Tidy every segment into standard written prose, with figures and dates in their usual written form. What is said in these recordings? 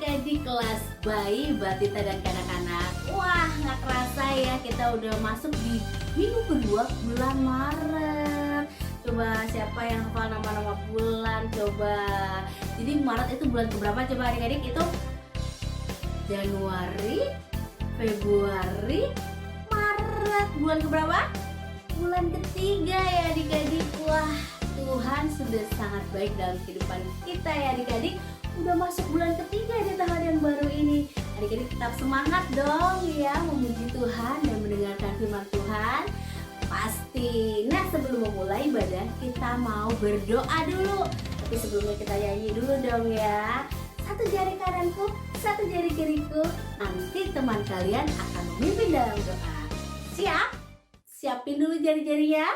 adik-adik kelas bayi, batita dan kanak-kanak. Wah, nggak kerasa ya kita udah masuk di minggu kedua bulan Maret. Coba siapa yang hafal nama-nama bulan? Coba. Jadi Maret itu bulan keberapa coba adik-adik? Itu Januari, Februari, Maret. Bulan keberapa? Bulan ketiga ya adik-adik. Wah, Tuhan sudah sangat baik dalam kehidupan kita ya adik-adik. Udah masuk bulan ketiga di tahun yang baru ini. Adik-adik tetap semangat dong ya memuji Tuhan dan mendengarkan firman Tuhan. Pasti. Nah, sebelum memulai ibadah kita mau berdoa dulu. Tapi sebelumnya kita nyanyi dulu dong ya. Satu jari kananku, satu jari kiriku. Nanti teman kalian akan memimpin dalam doa. Siap? Siapin dulu jari-jarinya.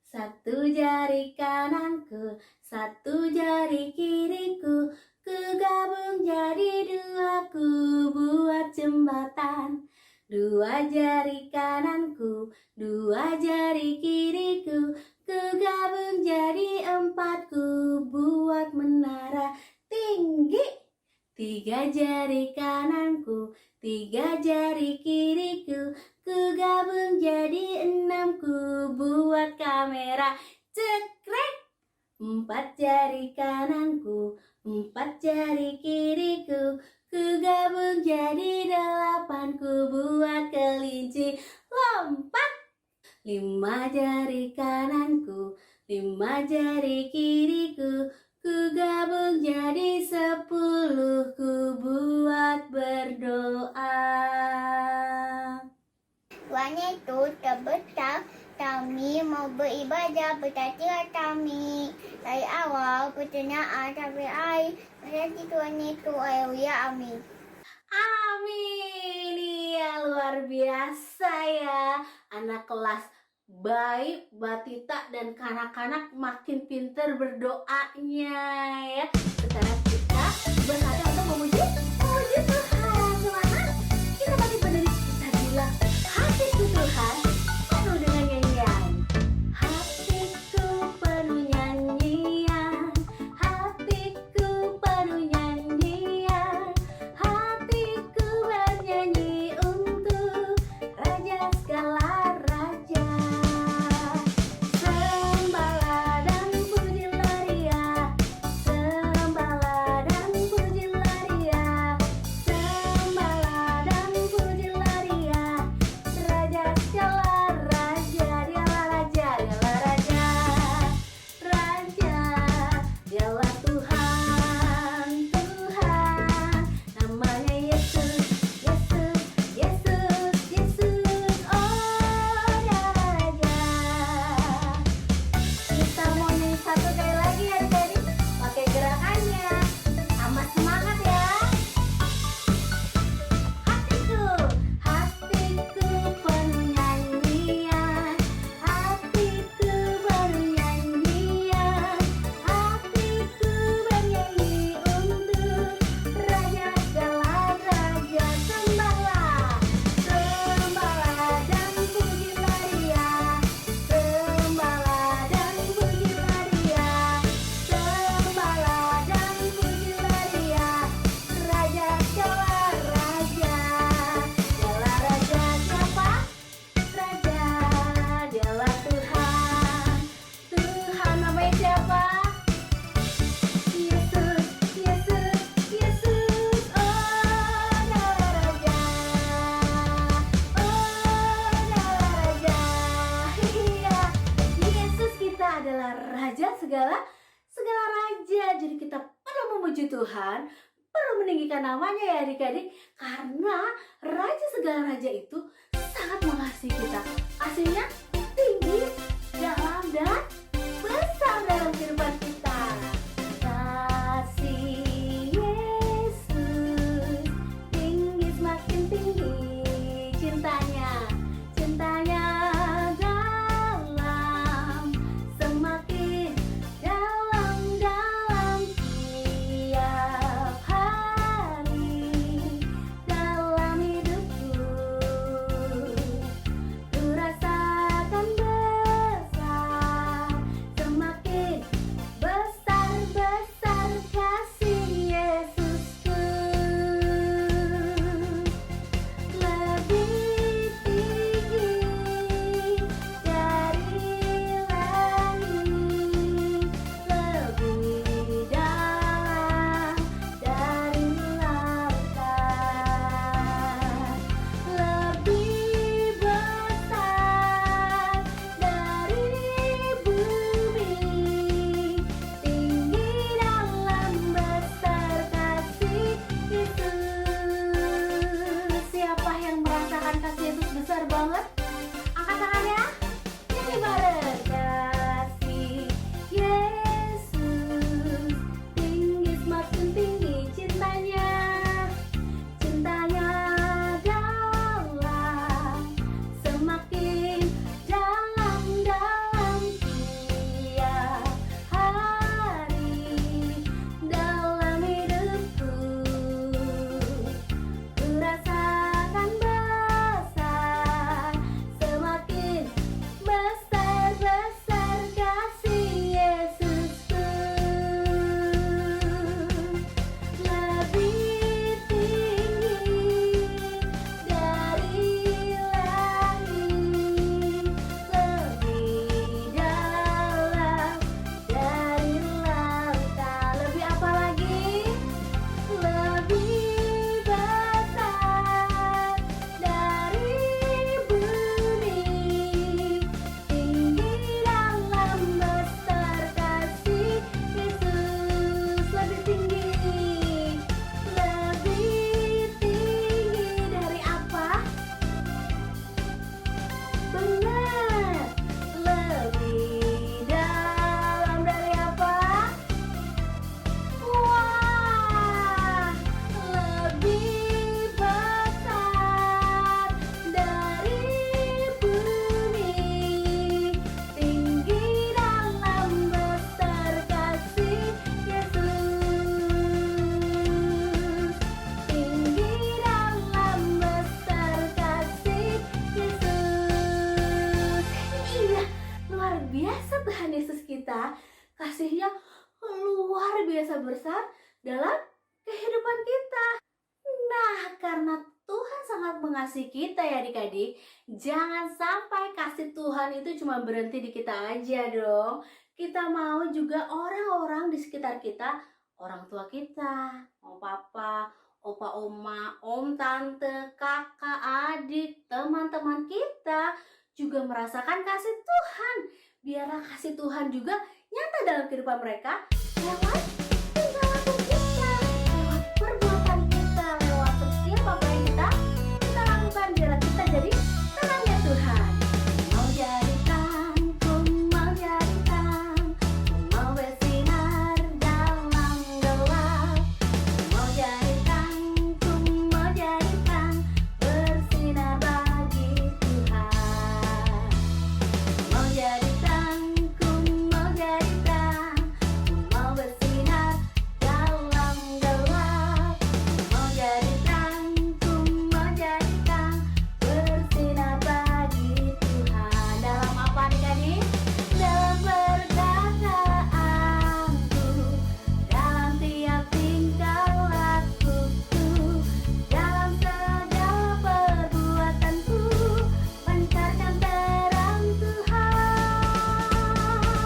Satu jari kananku, satu jari kiriku, ku gabung jadi dua, ku buat jembatan. Dua jari kananku, dua jari kiriku, ku gabung jadi empat, ku buat menara tinggi. Tiga jari kananku, tiga jari kiriku, ku gabung jadi enam, ku buat kamera cekrek. Empat jari kananku, empat jari kiriku, ku gabung jadi delapan, ku buat kelinci lompat. Lima jari kananku, lima jari kiriku, ku gabung jadi 10, ku buat berdoa. Tuanya itu terbesar, kami mau beribadah berarti kami. Dari awal pertanyaan sampai akhir, berarti Tuanya itu ya amin. Amin. Iya, luar biasa ya. Anak kelas baik, batita dan kanak-kanak makin pinter berdoanya ya. Sekarang kita berdoa untuk memuji Tuhan. Semangat. Kita tadi benar kita bilang hatiku Tuhan penuh dengan nyanyian. Hatiku penuh nyanyian. Hatiku penuh nyanyian. Hatiku bernyanyi untuk Raja segala raja. Sembahlah dan pujilah Dia. Sembahlah dan pujilah Dia. Sembahlah dan pujilah Dia. Raja segala raja. Dialah raja, dialah raja. Raja, dialah Tuhan, Tuhan. Namanya Yesus, Yesus, Yesus, Yesus. Oh, dialah raja. Kita mau nyanyi satu kali lagi ya adik-adik. Pakai gerakannya. Tambah semangat ya. Hatiku, hatiku penuh nyanyian. Hatiku penuh nyanyian. Hatiku bernyanyi untuk Raja segala raja. Sembahlah, sembahlah dan pujilah Dia. Sembahlah dan pujilah Dia. Sembahlah dan pujilah Dia. Raja segala raja. Dialah raja siapa? Raja. Dialah Tuhan. Tuhan namanya siapa? Yesus, Yesus, Yesus. Oh, dialah raja. Oh, dialah raja. Iya, Yesus kita adalah raja segala raja. Jadi kita perlu memuji Tuhan, perlu meninggikan namanya ya adik-adik. Karena raja segala raja itu sangat mengasihi kita. Kasihnya tinggi, dalam dan besar dalam kehidupan kita. Kasih Yesus tinggi, semakin tinggi cintanya. Cintanya dalam, semakin dalam tiap hari dalam hidupku. Ku rasakan biasa Tuhan Yesus kita kasihnya luar biasa besar dalam kehidupan kita. Nah, karena Tuhan sangat mengasihi kita ya adik-adik, jangan sampai kasih Tuhan itu cuma berhenti di kita aja dong. Kita mau juga orang-orang di sekitar kita, orang tua kita, mau papa, opa oma, om tante, kakak, adik, teman-teman kita juga merasakan kasih Tuhan. Biarlah kasih Tuhan juga nyata dalam kehidupan mereka lewat tingkah laku kita, lewat perbuatan kita, lewat setiap apa yang kita lakukan. Biarlah kita jadi terangnya Tuhan. Mau jadi terang, ku mau jadi terang, ku mau bersinar dalam gelap. Mau jadi terang, ku mau jadi terang, bersinar bagi Tuhan. Mau jadi terang, ku mau jadi terang, ku mau bersinar dalam gelap. Mau jadi terang, ku mau jadi terang, bersinar bagi Tuhan. Dalam apa adik-adik? Dalam perkataanku, dalam tiap tingkah lakuku, dalam segala perbuatanku, pancarkan terang Tuhan.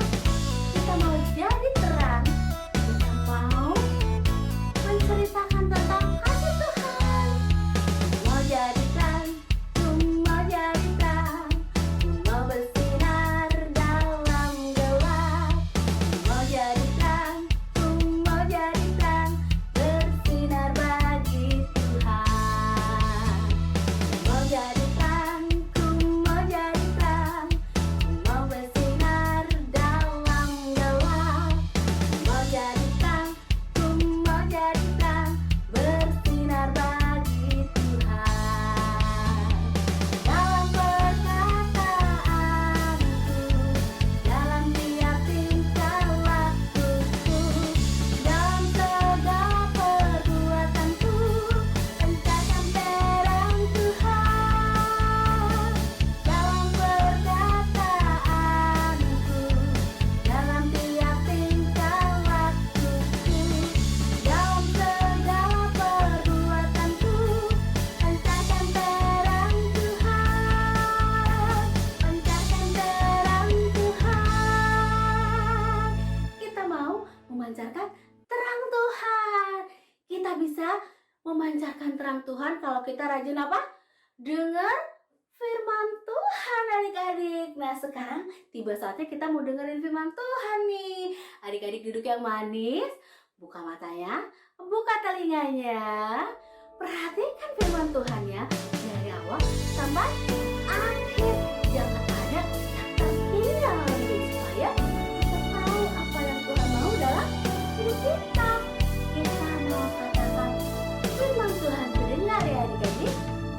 Kita mau jadi terang, kita mau menceritakan tentang kasih Tuhan. Mau jadi terang, ku mau jadi terang, ku mau bersinar dalam gelap. Mau jadi terang, ku mau jadi terang, bersinar bagi Tuhan. Mau jadi terang, ku mau jadi terang, ku mau bersinar dalam gelap. Mau jadi terang, ku mau jadi terang, bersinar bagi Tuhan. Dalam perkataanku, dalam tiap tingkah lakuku, dalam segala perbuatanku, pancarkan terang Tuhan. Dalam perkataanku, dalam tiap tingkah lakuku, dalam segala perbuatanku, pancarkan terang Tuhan. Pancarkan terang Tuhan. Kita mau memancarkan terang Tuhan. Kita bisa memancarkan terang Tuhan kalau kita rajin apa? Dengar firman Tuhan adik-adik. Nah sekarang tiba saatnya kita mau dengerin firman Tuhan nih. Adik-adik duduk yang manis, buka matanya, buka telinganya. Perhatikan firman Tuhannya dari awal sampai akhir. Jangan ada yang tertinggal lagi supaya kita tahu apa yang Tuhan mau dalam hidup kita. Kita mau katakan firman Tuhan, dengar ya adik-adik.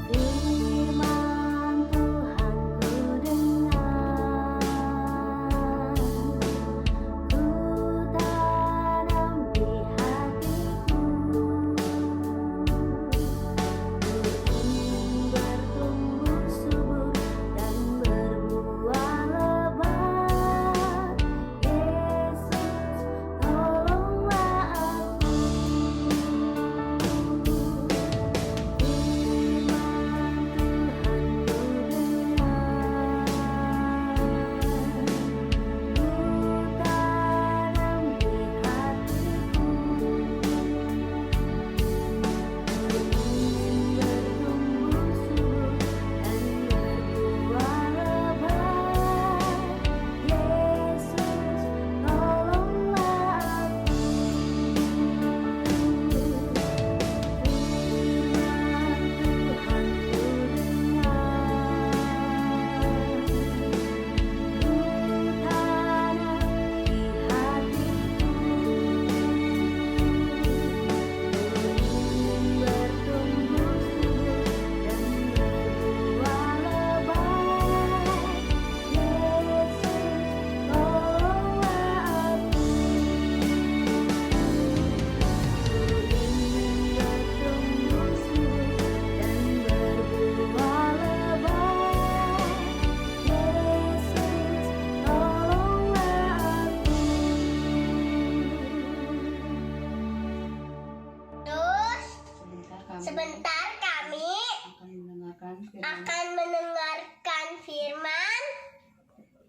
Firman Tuhan ku dengar, ku tanam di hatiku, ku bertumbuh subur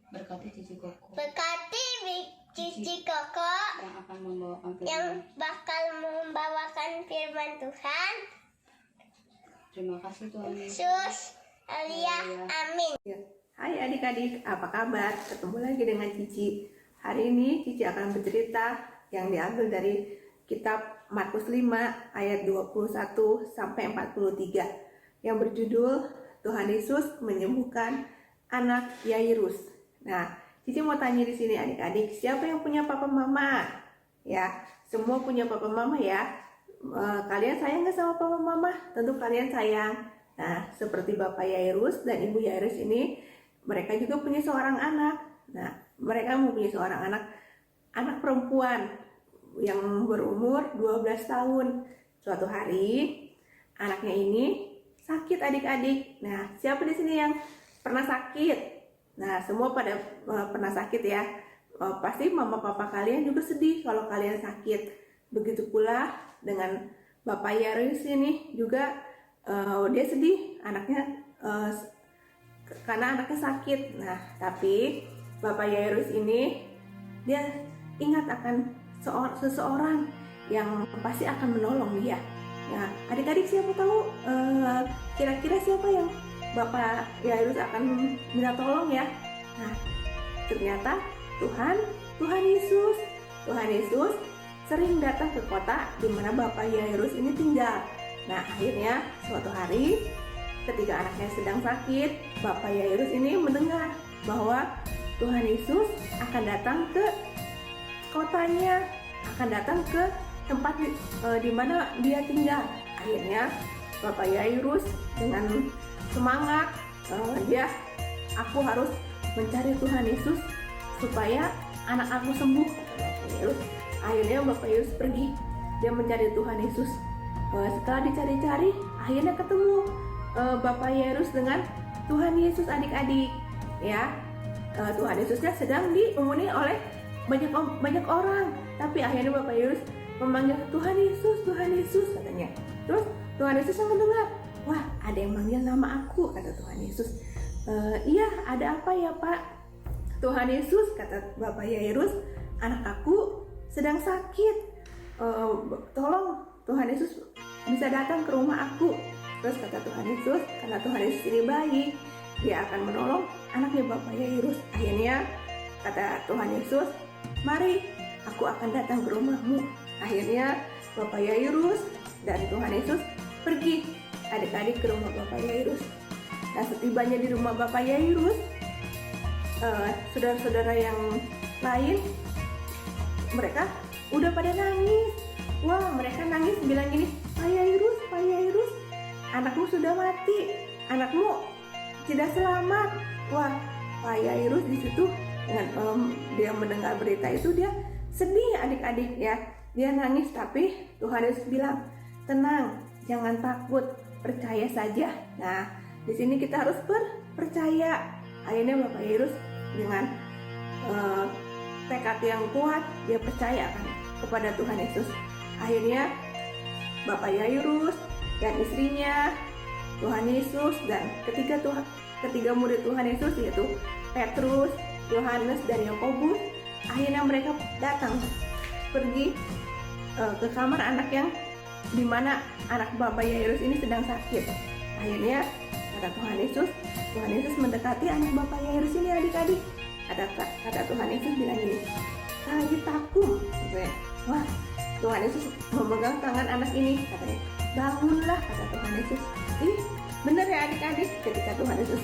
Berkati Cici Koko Berkati Cici Koko yang akan membawakan firman. yang bakal membawakan firman Tuhan. Terima kasih Tuhan Yesus. Yesus, Alia, amin. Hai adik-adik, apa kabar? Ketemu lagi dengan Cici. Hari ini Cici akan bercerita yang diambil dari kitab Markus 5 ayat 21 sampai 43 yang berjudul Tuhan Yesus menyembuhkan anak Yairus. Nah, Cici mau tanya di sini adik-adik, siapa yang punya papa mama? Ya, semua punya papa mama ya. Kalian sayang nggak sama papa mama? Tentu kalian sayang. Nah, seperti Bapak Yairus dan Ibu Yairus ini, mereka juga punya seorang anak. Nah, mereka mempunyai seorang anak perempuan yang berumur 12 tahun. Suatu hari, anaknya ini sakit adik-adik. Nah, siapa di sini yang pernah sakit? Nah, semua pada pernah sakit ya. Pasti mama papa kalian juga sedih kalau kalian sakit. Begitu pula dengan Bapak Yairus ini juga dia sedih anaknya karena anaknya sakit. Nah, tapi Bapak Yairus ini dia ingat akan seseorang yang pasti akan menolong dia. Nah, adik-adik siapa tahu kira-kira siapa yang Bapak Yairus akan minta tolong ya? Nah, ternyata Tuhan Yesus sering datang ke kota di mana Bapak Yairus ini tinggal. Nah, akhirnya suatu hari ketika anaknya sedang sakit, Bapak Yairus ini mendengar bahwa Tuhan Yesus akan datang ke kotanya, akan datang ke tempat di mana dia tinggal. Akhirnya Bapak Yairus dengan semangat, aku harus mencari Tuhan Yesus supaya anak aku sembuh, kata Bapak Yairus. Akhirnya Bapak Yairus pergi, dia mencari Tuhan Yesus. Setelah dicari-cari, akhirnya ketemu Bapak Yairus dengan Tuhan Yesus adik-adik. Ya, Tuhan Yesusnya sedang diumuni oleh banyak orang, tapi akhirnya Bapak Yairus memanggil Tuhan Yesus katanya. Terus Tuhan Yesus yang mendengar, wah ada yang manggil nama aku, kata Tuhan Yesus. Iya, ada apa ya Pak? Tuhan Yesus, kata Bapak Yairus, anak aku sedang sakit. Tolong Tuhan Yesus bisa datang ke rumah aku. Terus kata Tuhan Yesus, karena Tuhan Yesus ini baik, dia akan menolong anaknya Bapak Yairus. Akhirnya kata Tuhan Yesus, mari aku akan datang ke rumahmu. Akhirnya Bapak Yairus dan Tuhan Yesus pergi adik-adik ke rumah Bapak Yairus. Nah, setibanya di rumah Bapak Yairus, saudara-saudara yang lain mereka udah pada nangis. Wah, mereka nangis bilang gini, Pak Yairus, anakmu sudah mati, anakmu tidak selamat. Wah, Pak Yairus di situ dengan dia mendengar berita itu dia sedih adik-adik ya. Dia nangis, tapi Tuhan Yesus bilang, tenang, jangan takut, percaya saja. Nah, di sini kita harus percaya. Akhirnya Bapak Yairus dengan tekad yang kuat, dia percaya kepada Tuhan Yesus. Akhirnya Bapak Yairus dan istrinya, Tuhan Yesus dan ketiga murid Tuhan Yesus yaitu Petrus, Yohanes dan Yakobus, akhirnya mereka datang pergi ke kamar anak yang dimana anak Bapak Yairus ini sedang sakit. Akhirnya kata Tuhan Yesus mendekati anak Bapak Yairus ini adik-adik. Kata Tuhan Yesus bilang ini, lagi takut. Wah, Tuhan Yesus memegang tangan anak ini, katanya, bangunlah, kata Tuhan Yesus. Ini benar ya adik-adik, ketika Tuhan Yesus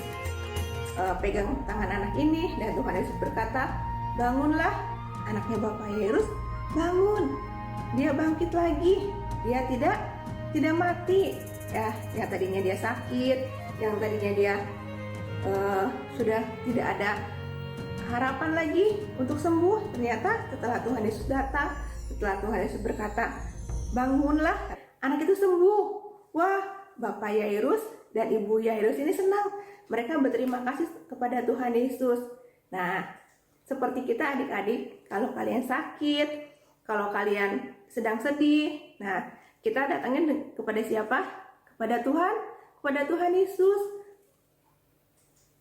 pegang tangan anak ini dan Tuhan Yesus berkata, bangunlah, anaknya Bapak Yairus bangun. Dia bangkit lagi, dia tidak mati. Ya, yang tadinya dia sakit, yang tadinya dia sudah tidak ada harapan lagi untuk sembuh, ternyata setelah Tuhan Yesus datang, setelah Tuhan Yesus berkata, bangunlah, anak itu sembuh. Wah, Bapak Yairus dan Ibu Yairus ini senang. Mereka berterima kasih kepada Tuhan Yesus. Nah, seperti kita adik-adik, kalau kalian sakit, kalau kalian sedang sedih, nah kita datangnya kepada siapa? Kepada Tuhan Yesus.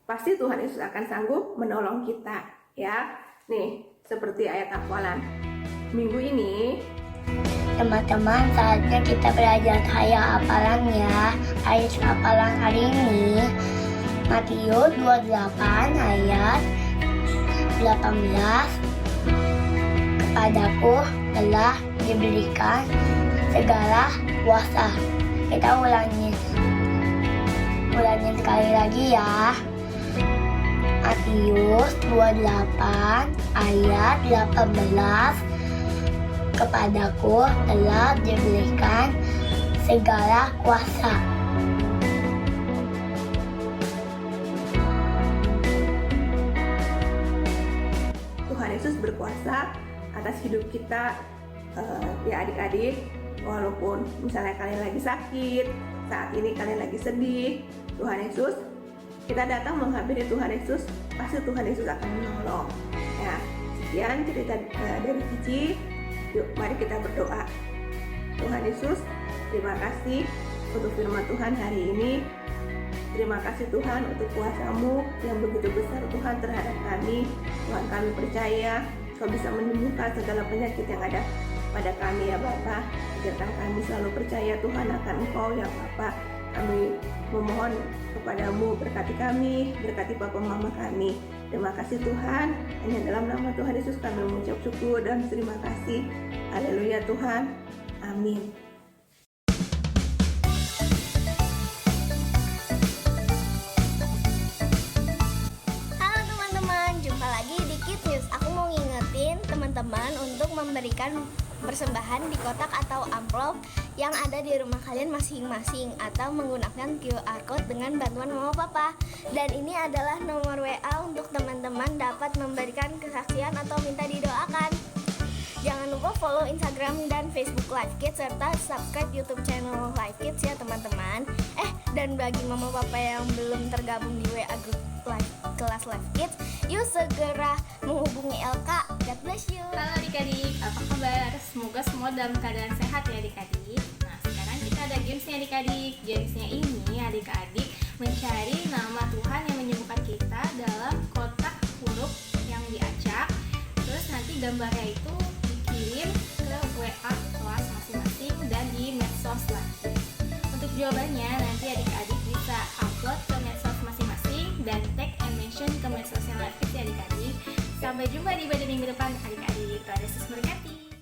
pasti Tuhan Yesus akan sanggup menolong kita ya. Nih, seperti ayat hafalan minggu ini. Teman-teman, saatnya kita belajar hafalan ya. Ayat hafalan hari ini Matius 28 ayat 18. Kepadaku telah diberikan segala kuasa. Kita ulangi sekali lagi ya. Matius 28 ayat 18. Kepadaku telah diberikan segala kuasa. Tuhan Yesus berkuasa atas hidup kita ya adik-adik. Walaupun misalnya kalian lagi sakit, saat ini kalian lagi sedih, Tuhan Yesus, kita datang menghampiri Tuhan Yesus, pasti Tuhan Yesus akan menolong ya. Sekian cerita dari Cici. Yuk, mari kita berdoa. Tuhan Yesus, terima kasih untuk firman Tuhan hari ini. Terima kasih Tuhan untuk kuasa-Mu yang begitu besar Tuhan terhadap kami. Tuhan, kami percaya Kau bisa menyembuhkan segala penyakit yang ada pada kami ya Bapa. Biarkan kami selalu percaya Tuhan akan Engkau ya Bapa. Kami memohon kepadamu, berkati kami, berkati Papa Mama kami. Terima kasih Tuhan, hanya dalam nama Tuhan Yesus kami mengucap syukur dan terima kasih. Haleluya Tuhan, amin. Halo teman-teman, jumpa lagi di Kids News. Aku mau ngingetin teman-teman untuk memberikan persembahan di kotak atau amplop yang ada di rumah kalian masing-masing atau menggunakan QR code dengan bantuan mama papa. Dan ini adalah nomor WA untuk teman-teman dapat memberikan kesaksian atau minta didoakan. Jangan lupa follow Instagram dan Facebook Live Kids serta subscribe YouTube channel Live Kids ya teman-teman. Dan bagi mama papa yang belum tergabung di WA Group kelas Live Kids, yuk segera menghubungi LK. God bless you. Halo adik-adik, apa kabar? Semoga semua dalam keadaan sehat ya adik-adik. Nah, sekarang kita ada gamesnya adik-adik. Gamesnya ini adik-adik mencari nama Tuhan yang menyembuhkan kita dalam kotak huruf yang diacak. Terus nanti gambarnya itu dikirim ke WA kelas masing-masing dan di medsos lah. Untuk jawabannya nanti adik-adik bisa upload ke medsos masing-masing dan tag and mention ke medsos yang Live Kids ya adik-adik. Sampai jumpa di pada minggu depan adik-adik. Tuhan Yesus memberkati.